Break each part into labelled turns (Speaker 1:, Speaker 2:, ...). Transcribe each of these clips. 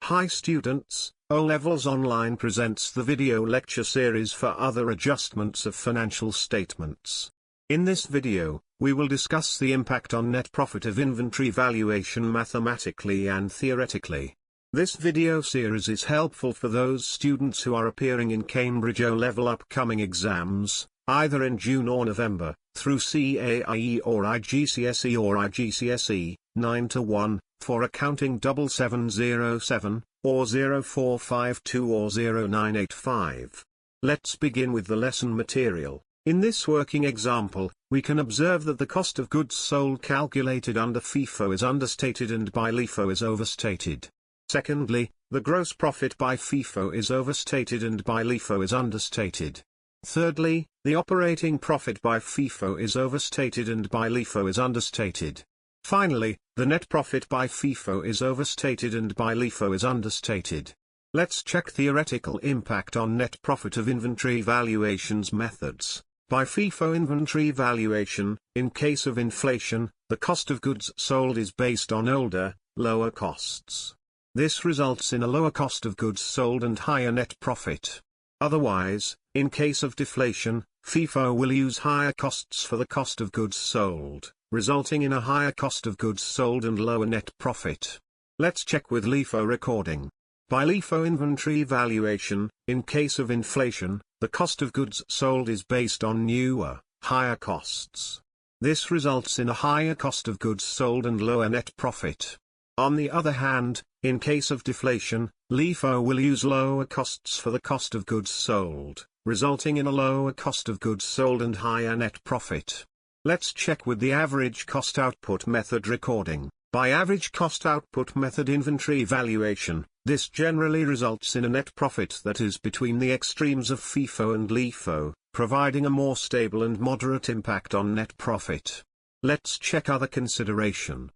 Speaker 1: Hi students, O-Levels Online presents the video lecture series for other adjustments of financial statements. In this video, we will discuss the impact on net profit of inventory valuation mathematically and theoretically. This video series is helpful for those students who are appearing in Cambridge O-Level upcoming exams, either in June or November, through CAIE or IGCSE or IGCSE, 9-1, for accounting 7707, or 0452 or 0985. Let's begin with the lesson material. In this working example, we can observe that the cost of goods sold calculated under FIFO is understated and by LIFO is overstated. Secondly, the gross profit by FIFO is overstated and by LIFO is understated. Thirdly, the operating profit by FIFO is overstated and by LIFO is understated. Finally, the net profit by FIFO is overstated and by LIFO is understated. Let's check theoretical impact on net profit of inventory valuations methods. By FIFO inventory valuation, in case of inflation, the cost of goods sold is based on older, lower costs. This results in a lower cost of goods sold and higher net profit. Otherwise, in case of deflation, FIFO will use higher costs for the cost of goods sold, resulting in a higher cost of goods sold and lower net profit. Let's check with LIFO recording. By LIFO inventory valuation, in case of inflation, the cost of goods sold is based on newer, higher costs. This results in a higher cost of goods sold and lower net profit. On the other hand, in case of deflation, LIFO will use lower costs for the cost of goods sold, resulting in a lower cost of goods sold and higher net profit. Let's check with the average cost output method recording. By average cost output method inventory valuation, this generally results in a net profit that is between the extremes of FIFO and LIFO, providing a more stable and moderate impact on net profit. Let's check other consideration.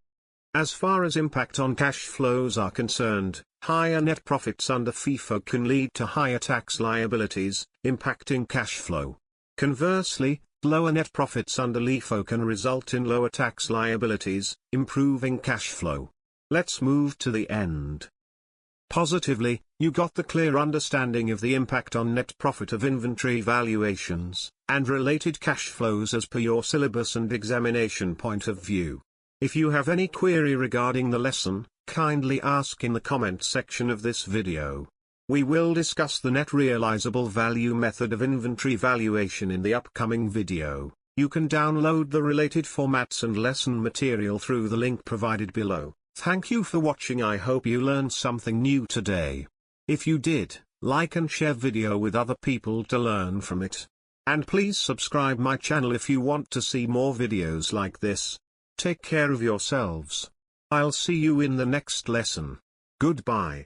Speaker 1: As far as impact on cash flows are concerned, higher net profits under FIFO can lead to higher tax liabilities, impacting cash flow. Conversely, lower net profits under LIFO can result in lower tax liabilities, improving cash flow. Let's move to the end. Positively, you got the clear understanding of the impact on net profit of inventory valuations, and related cash flows as per your syllabus and examination point of view. If you have any query regarding the lesson, kindly ask in the comment section of this video. We will discuss the net realizable value method of inventory valuation in the upcoming video. You can download the related formats and lesson material through the link provided below. Thank you for watching. I hope you learned something new today. If you did, like and share video with other people to learn from it. And please subscribe my channel if you want to see more videos like this. Take care of yourselves. I'll see you in the next lesson. Goodbye.